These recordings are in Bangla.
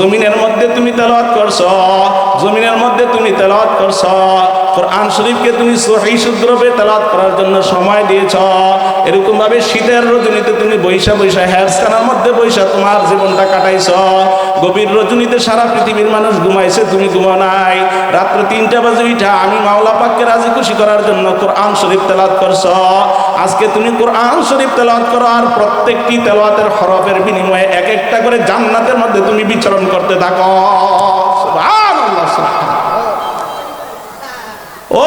জমিনের মধ্যে তুমি তেলাওয়াত করছো, জমিনের মধ্যে তুমি তেলাওয়াত করছো, কোরআন শরীফকে তুমি সহিহ শুদ্ধভাবে তেলাওয়াত করার জন্য সময় দিয়েছ। এরকম ভাবে শীতের রজনীতে তুমি বৈশা বৈশা হেয়ারস্থানের মধ্যে বৈশা তোমার জীবনটা কাটাইছ। গভীর রজনীতে সারা পৃথিবীর মানুষ ঘুমাইছে, তুমি ঘুমাও নাই। রাত্র 3টা বাজে উঠা আমি মাওলা পাককে রাজি খুশি করার জন্য কোরআন শরীফ তেলাওয়াত করছো। আজকে তুমি কোরআন শরীফ তেলাওয়াত করো, আর প্রত্যেকটি তেলাওয়াতের হরফের বিনিময়ে এক একটা করে জান্নাতের মধ্যে তুমি বিচরণ করতে থাকো। সুবহানাল্লাহ, ও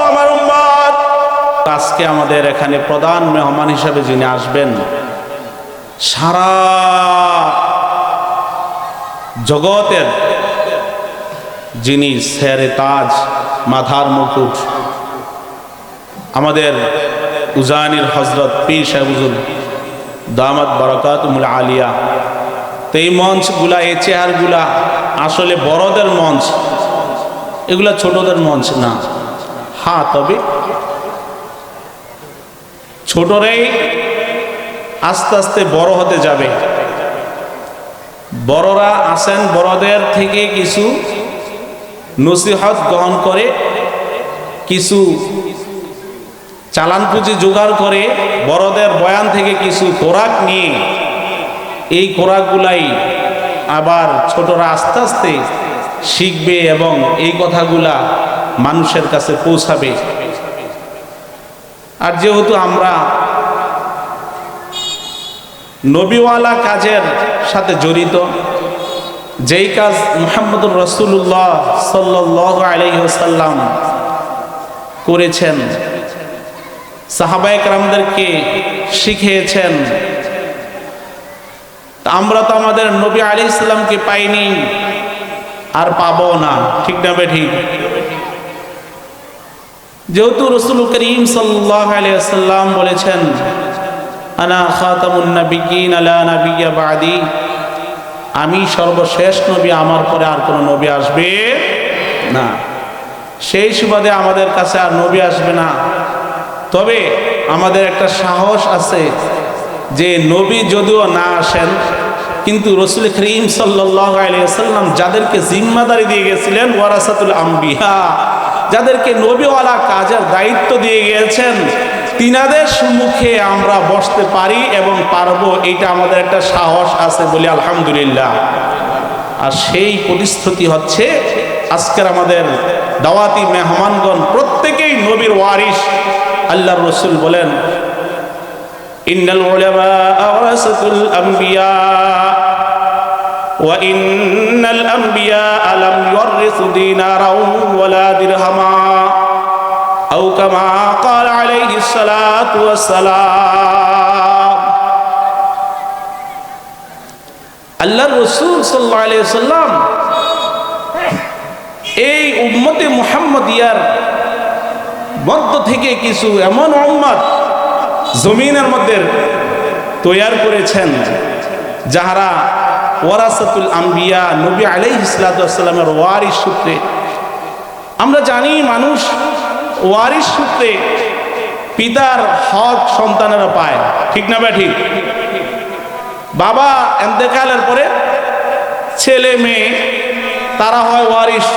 আমার উম্মত, আজকে আমাদের এখানে প্রধান মেহমান হিসেবে যিনি আসবেন, সারা জগতের যিনি সেরে তাজ, মাথার মুকুট, আমাদের উজানির হজরত পীর সাহেব হুজুর দামাত বারাকাতুহুল আলিয়া। তো এই মঞ্চগুলা, এই চেয়ারগুলা আসলে বড়দের মঞ্চ, এগুলা ছোটদের মঞ্চ না। হ্যাঁ, তবে ছোটরাই আস্তে আস্তে বড় হতে যাবে। বড়রা আসেন, বড়দের থেকে কিছু নসিহত গ্রহণ করে, কিছু চালান পুঁজি জোগাড় করে, বড়দের বয়ান থেকে কিছু কোরাক নিয়ে এই কোরাকগুলাই আবার ছোটরা আস্তে আস্তে শিখবে এবং এই কথাগুলা মানুষের কাছে পৌঁছাবে। আর যেহেতু আমরা নবীওয়ালা কাজের সাথে জড়িত, যেই কাজ মুহাম্মদুর রাসূলুল্লাহ সাল্লাল্লাহু আলাইহি ওয়াসাল্লাম করেছেন, সাহাবায়ে কেরামদেরকে শিখিয়েছেন, আমরা তো আমাদের নবী আলাইহিস সালামকে পাইনি, আর পাবো না, ঠিক না বেঠিক? যেহেতু রাসূল করিম সাল্লাল্লাহু আলাইহি ওয়াসাল্লাম বলেছেন, আনা খাতামুন নাবিয়্যিন লা নাবিয়্যা বাদি, আমি সর্বশেষ নবী, আমার পরে আর কোনো নবী আসবে না। সেই সুবাদে আমাদের কাছে আর নবী আসবে না। তবে আমাদের একটা সাহস আছে যে নবী যদিও না আসেন, কিন্তু রাসূল করিম সাল্লাল্লাহু আলাইহি ওয়াসাল্লাম যাদেরকে জিম্মাদারি দিয়ে গেছিলেন, ওয়ারাসাতুল আম্বিয়া, যাদেরকে নবীওয়ালা কাজের দায়িত্ব দিয়ে গিয়েছেন, তিনাদের সম্মুখে আমরা বসতে পারি এবং পারবো, এইটা আমাদের একটা সাহস আছে বলি আলহামদুলিল্লাহ। আর সেই পরিস্থিতি হচ্ছে আজকের আমাদের দাওয়াতি মেহমানগণ প্রত্যেকেই নবীর ওয়ারিস। আল্লাহর রাসূল বলেন, ইন্নাল উলামা ওয়ারাসাতুল আম্বিয়া ওয়া ইন্নাল আম্বিয়া লাম ইউরিসু দিনারাও ওয়ালা দিরহামা আও কামা ক্বালা আলাইহিস সালাতু ওয়াস সালাম। আল্লাহর রাসূল সাল্লাল্লাহু আলাইহি ওয়াসাল্লাম এই উম্মতে মুহাম্মাদিয়ার মধ্য থেকে কিছু এমন উম্মত জমিনের মধ্যে তৈয়ার করেছেন যাহারা ওয়ারাসাতুল আম্বিয়া, নবী আলাইহিস সালাতু ওয়াস সালামের ওয়ারিস সূত্রে। আমরা জানি মানুষ ওয়ারিস সূত্রে পিতার হক সন্তানেরা পায়, ঠিক না ঠিক? বাবা ইন্তেকালের পরে ছেলে মেয়ে তারা হয় ওয়ারিস,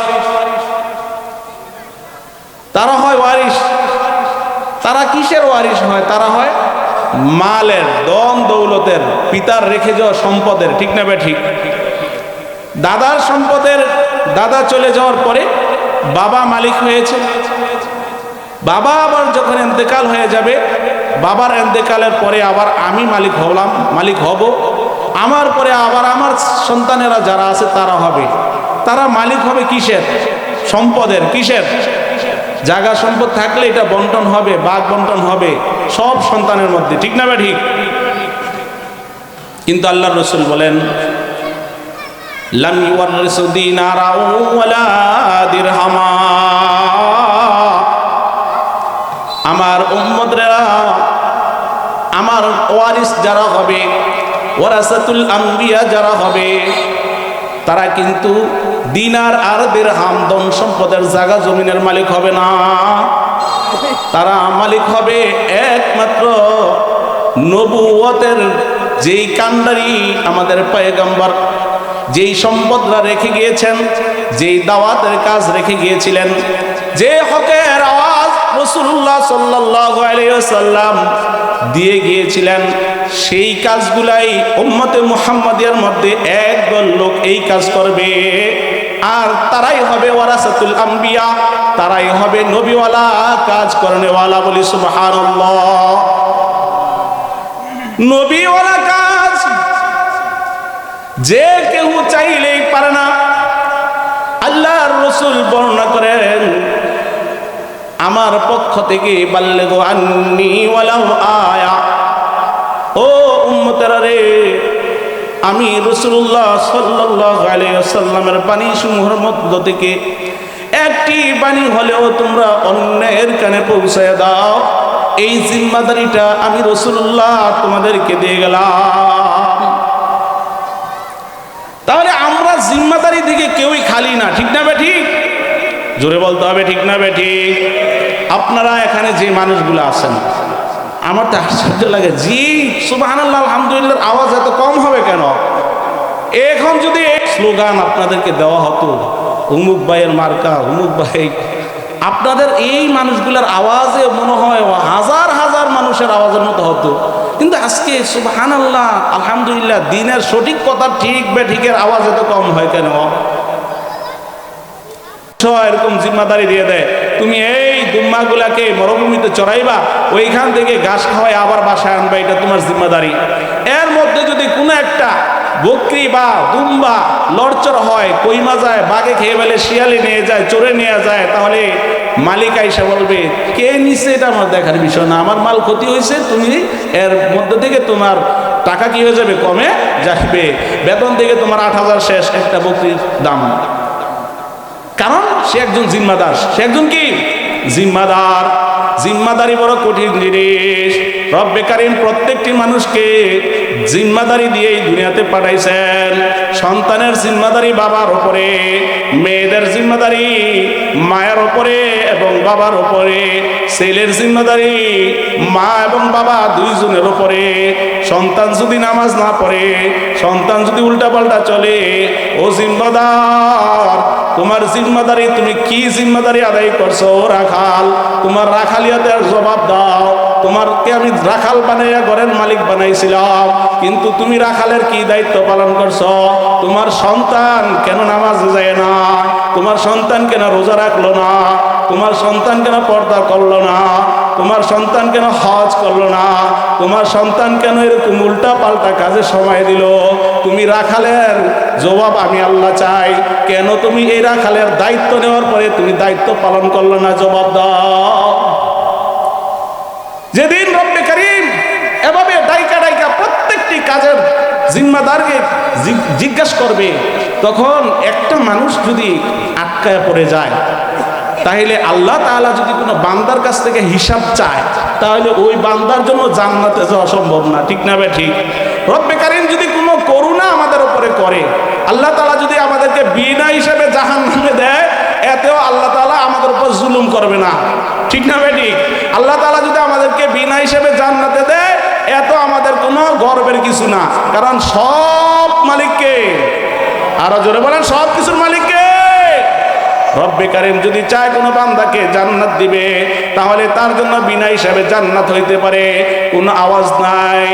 তারা হয় ওয়ারিস। তারা কিসের ওয়ারিস হয়? তারা হয় মালের, ধন দৌলতের, পিতার রেখে যাওয়া সম্পদের, ঠিক না ঠিক? দাদার সম্পদের, দাদা চলে যাওয়ার পরে বাবা মালিক হয়েছে, বাবা আবার যখন ইন্তেকাল হয়ে যাবে, বাবার ইন্তেকালের পরে আবার আমি মালিক হলাম, মালিক হব, আমার পরে আবার আমার সন্তানেরা যারা আছে তারা হবে। তারা মালিক হবে কিসের? সম্পদের। কিসের? জায়গা সম্পদ থাকলে এটা বন্টন হবে, ভাগ বন্টন হবে সব সন্তানের মধ্যে, ঠিক না ঠিক? কিন্তু আল্লাহর রাসূল বলেন, লাম ইউরিসু দিনারাও ওয়ালা দিরহামা, আমার উম্মতরা, আমার ওয়ারিস যারা হবে, ওয়ারাসাতুল আম্বিয়া যারা হবে, তারা কিন্তু দিনার আর দিরহাম, ধন সম্পদের জায়গা জমিনের মালিক হবে না। তারা মালিক হবে একমাত্র নবুয়তের যেই কান্ডারি আমাদের পয়গম্বর যেই সম্পদরা রেখে গিয়েছেন, যেই দাওয়াতের কাজ রেখে গিয়েছিলেন, যে হকের আওয়াজ রাসূলুল্লাহ সাল্লাল্লাহু আলাইহি ওয়াসাল্লাম দিয়ে গিয়েছিলেন, সেই কাজগুলাই উম্মতে মুহাম্মাদিয়ার মধ্যে একদল লোক এই কাজ করবে, আর তারাই হবে ওয়ারাসাতুল আম্বিয়া, তারাই হবে নবীওয়ালা কাজ করেনেওয়ালা। বলি সুবহানাল্লাহ। নবীওয়ালা কাজ যে কেউ চাইলেই পারে না। আল্লাহর রাসূল বর্ণনা করেন, আমার পক্ষ থেকে বাল্লিগু আন্নী ওয়ালাউ আয়া, ও উম্মতেরা রে, আমি রাসূলুল্লাহ সাল্লাল্লাহু আলাইহি ওয়াসাল্লামের বাণী সমূহের মধ্য থেকে একটি বাণী হলেও তোমরা অন্যের কানে পৌঁছায় দাও। এই জিম্মাদারিটা আমি রাসূলুল্লাহ তোমাদেরকে দিয়ে গেলাম। তাহলে আমরা জিম্মাদারি থেকে কেউই খালি না, ঠিক না বেঠিক? জোরে বলতে হবে, ঠিক না বেঠিক? আপনারা এখানে যে মানুষগুলো আছেন, আমার তো আশ্চর্য লাগে, জি সুবহানাল্লাহ আলহামদুলিল্লাহ আওয়াজ এত কম হবে কেন? এখন যদি স্লোগান আপনাদেরকে দেওয়া হতো, অমুক ভাইয়ের মার্কা, অমুক ভাই, আপনাদের এই মানুষগুলোর আওয়াজে মনে হয় হাজার হাজার মানুষের আওয়াজের মতো হতো। কিন্তু আজকে সুবহানাল্লাহ আলহামদুলিল্লাহ দিনের সঠিক কথা ঠিক বেঠিকের আওয়াজ এত কম হয় কেন? এরকম জিম্মাদারি দিয়ে দেয়, তুমি এই দুম্মাগুলাকে মরুভূমিতে চড়াইবা, ওইখান থেকে ঘাস খাওয়াই আবার বাসায় আনবা, এটা তোমার জিম্মাদারি। এর মধ্যে যদি কোনো একটা বকরি বা দুম্বা লড়চড় হয়, কইমা যায়, বাঘে খেয়ে ফেলে, শিয়ালে নিয়ে যায়, চোরে নিয়ে যায়, তাহলে মালিক আইসা বলবে কে নিছে, এটা আমার দেখার বিষয় না, আমার মাল ক্ষতি হয়েছে, তুমি এর মধ্যে থেকে তোমার টাকা কি হয়ে যাবে, কমে যাবে, বেতন থেকে তোমার 8,000 শেষ একটা বকরির দাম। কারণ সে একজন জিম্মাদার, সে একজন কি জিম্মাদার। জিম্মাদারি বড় কঠিন জিনিস। রব্বে কারীম প্রত্যেকটি মানুষকে জিম্মাদারি দিয়েই দুনিয়াতে পাঠাইছেন। সন্তানের জিম্মাদারি বাবার উপরে, মেয়েদের জিম্মাদারি মায়ের উপরে এবং বাবার উপরে, ছেলের জিম্মাদারি মা এবং বাবা দুইজনের উপরে। সন্তান যদি নামাজ না পড়ে, সন্তান যদি উল্টাপাল্টা চলে, ও জিম্মাদার, তোমার জিম্মাদারি, তুমি কি জিম্মাদারি আদায় করছো? রাখাল, তোমার রাখালিয়াতের জবাব দাও। তোমারকে আমি রাখাল বানাইয়া ঘরের মালিক বানাইছিলাম, কিন্তু তুমি রাখালের কি দায়িত্ব পালন করছো? তোমার সন্তান কেন নামাজে যায় না? তোমার সন্তান কেন রোজা রাখলো না? তোমার সন্তান কেন পর্দা করলো না? তোমার সন্তান কেন হজ করলো না? তোমার সন্তান কেন এরকম উল্টা পাল্টা কাজে সময় দিল? তুমি রাখালের জবাব আমি আল্লাহ চাই। কেন তুমি এই রাখালের দায়িত্ব নেওয়ার পরে তুমি দায়িত্ব পালন করলো না? জবাব দাও। যেদিন রব্বে কারীম এভাবে ডাইকা ডাইকা প্রত্যেকটি কাজের জিম্মাদারকে জিজ্ঞাসা করবে, তখন একটা মানুষ যদি আটকায় পড়ে যায়, তাহলে আল্লাহ তাআলা যদি কোনো বান্দার কাছ থেকে হিসাব চায়, তাহলে ওই বান্দার জন্য জান্নাতে যাওয়া সম্ভব না, ঠিক না ভাই? ঠিক। রব্বে কারীম যদি কোনো করুণা আমাদের উপরে করে, আল্লাহ তাআলা যদি আমাদেরকে বিনা হিসাবে জাহান্নামে দেয়, এতেও আল্লাহ তাআলা আমাদের উপর জুলুম করবে না, ঠিক না ভাই? ঠিক। আল্লাহ তাআলা যদি আমাদেরকে বিনা হিসাবে জান্নাতে দেয়, এত আমাদের কোনো গর্বের কিছু না, কারণ সব মালিককে, আরো জোরে বলেন, সব কিছুর মালিককে। রব্বে কারীম যদি চায় কোনো বান্দাকে জান্নাত দিবে, তাহলে তার জন্য বিনা হিসাবে জান্নাত হইতে পারে। কোনো আওয়াজ নাই,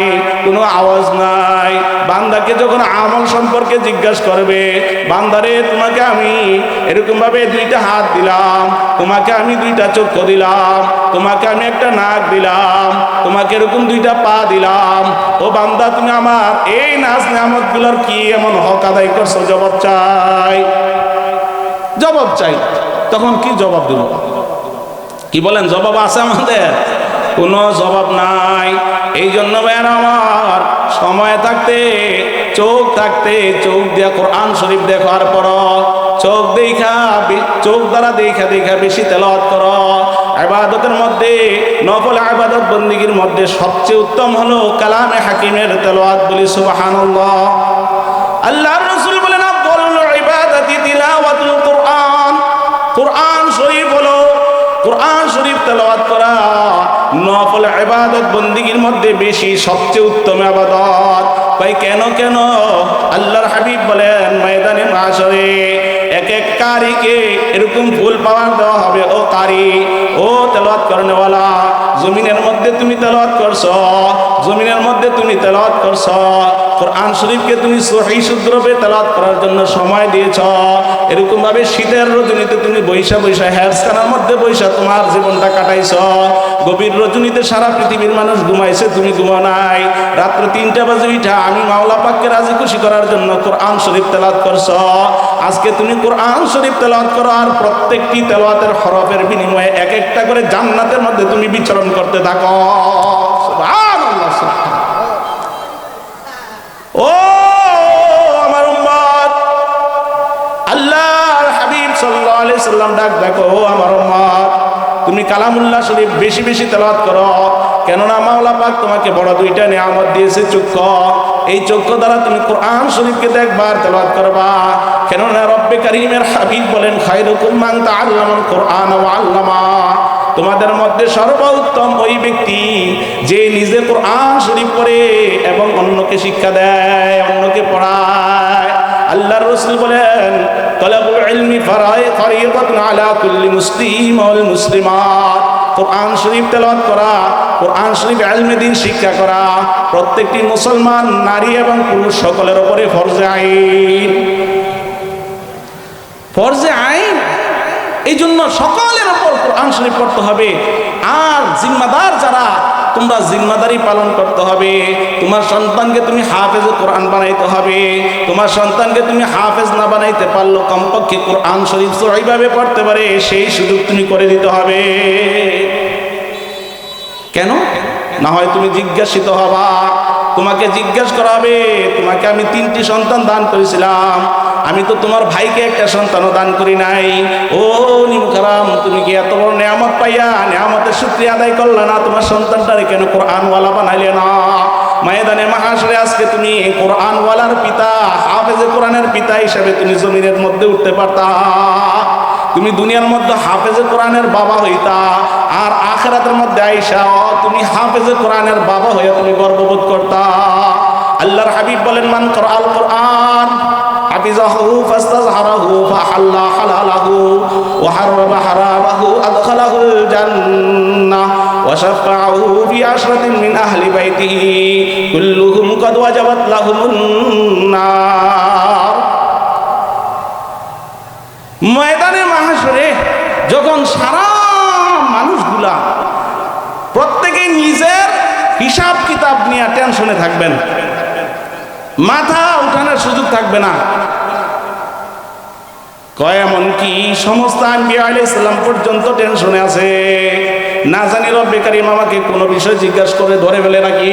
কোনো আওয়াজ নাই। বান্দাকে যখন আমল সম্পর্কে জিজ্ঞাসা করবে, বান্দারে তোমাকে আমি এরকম ভাবে 2টা হাত দিলাম, তোমাকে আমি 2টা চক্ষু দিলাম, তোমাকে আমি একটা নাক দিলাম, তোমাকে এরকম 2টা পা দিলাম, ও বান্দা তুমি আমার এই নাজ নেয়ামতগুলোর কি এমন হক আদায় করছো? জবাব চাই, জবাব চাই। তখন কি জবাব দেব? কি বলেন, জবাব আছে আমাদের? কোনো জবাব নাই। এই জন্য ভাইয়েরা আমার, সময় থাকতে, চোখ থাকতে, চোখ দিয়া কোরআন শরীফ দেখার পর, চোখ দ্বারা দেখা বেশি তেলাওয়াত করো। ইবাদতের মধ্যে, নফল ইবাদত বন্দেগীর মধ্যে সবচেয়ে উত্তম হলো কালামে হাকিমের তেলাওয়াত। বলি সুবহানাল্লাহ। আল্লাহর রাসূল বলেন, আফদালুল ইবাদাতি তিলাওয়াতুল কুরআন। কুরআন শরীফ হলো, কুরআন শরীফ তেলাওয়াত করা নফল ইবাদত বন্দেগীর মধ্যে বেশি সবচেয়ে উত্তম ইবাদত। ভাই কেন? আল্লাহর হাবিব বলেন, মাশরে এক এক কারীকে এরকম ফুল পাওয়ার দেওয়া হবে। ও কারী, ও তেলাওয়াত করনেওয়ালা, জমিনের মধ্যে তুমি তেলাওয়াত করছো, জমিনের মধ্যে তুমি তেলাওয়াত করছো, কোরআন শরীফকে তুমি সহিহ শুদ্ধভাবে তেলাওয়াত করার জন্য সময় দিয়েছ। এরকম ভাবে শীতের রজনীতে তুমি বৈশা বৈশা হেয়ারস্থানের মধ্যে বৈশা তোমার জীবনটা কাটাইছ। গভীর রজনীতে সারা পৃথিবীর মানুষ ঘুমাইছে, তুমি ঘুমাও নাই। রাত্র 3টা বাজে উঠা আমি মাওলা পাককে রাজি খুশি করার জন্য কোরআন শরীফ তেলাওয়াত করছ। আজকে তুমি কোরআন শরীফ তেলাওয়াত করো, আর প্রত্যেকটি তেলাওয়াতের হরফের বিনিময়ে এক একটা করে জান্নাতের মধ্যে তুমি বিচরণ করতে থাকো। সুবহানাল্লাহ, সুবহানাল্লাহ। ও আমার উম্মত, আল্লাহর হাবিব সাল্লাল্লাহু আলাইহি সাল্লাম ডাক দেখো, ও আমার উম্মত, তুমি কালামুল্লাহ শরীফ বেশি বেশি তেলাওয়াত করো, কেননা মাওলা পাক তোমাকে বড় 2টা নিয়ামত দিয়েছে, চক্ষু। এই চক্ষু দ্বারা তুমি কোরআন শরীফকে দেখবার তেলাওয়াত করবা, কেননা রব্বে কারীমের হাবিব বলেন, খায়রুকুম মান তাআল্লামাল কুরআন ওয়া আল্লামা। তোমাদের মধ্যে সর্বোত্তম ওই ব্যক্তি যে নিজে কোরআন শরীফ পড়ে এবং অন্যকে শিক্ষা দেয়, অন্যকে পড়ায়। আল্লাহর রাসূল বলেন, তালাবুল ইলমি ফারিদাতুন আলা কুল্লি মুসলিম ওয়াল মুসলিমাত। কোরআন শরীফ তেলাওয়াত করা, কোরআন শরীফ ইলমে দ্বীন শিক্ষা করা প্রত্যেকটি মুসলমান নারী এবং পুরুষ সকলের উপরে ফরজে আইন, ফরজে আইন। এই জন্য সকলের উপর কোরআন শরীফ পড়তে হবে। আর জিম্মাদার যারা, তোমরা জিম্মাদারি পালন করতে হবে। তোমার সন্তানকে তুমি হাফেজ কোরআন বানাইতে হবে। তোমার সন্তানকে তুমি হাফেজ না বানাইতে পারলো, কমপক্ষে কোরআন শরীফ সহিভাবে পড়তে পারে সেই সুযোগ তুমি করে দিতে হবে। কেন? না হয় তুমি জিজ্ঞাসিত হবা, তোমাকে জিজ্ঞাসা করা হবে, তোমাকে আমি 3টি সন্তান দান করেছিলাম, আমি তো তোমার ভাইকে একটা সন্তানও দান করি নাই। ও নিমুখারাম, তুমি কি এত বড় নিয়ামত পাইয়া নিয়ামতের শুকরিয়া আদায় করলে না? তোমার সন্তানটারে কেন কোরআনওয়ালা বানাইলে না? ময়দানে মাহশরে আজকে তুমি কোরআনওয়ালার পিতা, হাফেজে কোরআনের পিতা হিসাবে তুমি জমিনের মধ্যে উঠতে পারতা। তুমি দুনিয়ার মধ্যে হাফেজে কোরআনের বাবা হইতা, আর আখিরাতের মধ্যে আইসা তুমি হাফেজে কোরআনের বাবা হইয়া তুমি গর্ববোধ করতা। আল্লাহর হাবিব বলেন, মান ক্রাআল কোরআন হাফিজাহু ফাস্তাযহারাহু ফাহাল্লা হালালাহু ওয়া হারামা হারামাহু আদখালাহুল জান্নাহ ওয়া শাফাআহু ফি আশরাতিন মিন আহলি বাইতিহি কুল্লুহুম ক্বাদ ওয়াজাবাত লাহুমুন নার। ময়দানে মাহশরে যখন সারা মানুষগুলা প্রত্যেকে নিজের হিসাব কিতাব নিয়ে টেনশনে থাকবেন, মাথা উঠানোর সুযোগ থাকবে না। কয় এমনকি সমস্ত আম্বিয়া আলাইহিস সালাম পর্যন্ত টেনশনে আছে, না জানি রব্বে কারীম আমাকে কোনো বিষয় জিজ্ঞাসা করে ধরে ফেলে নাকি।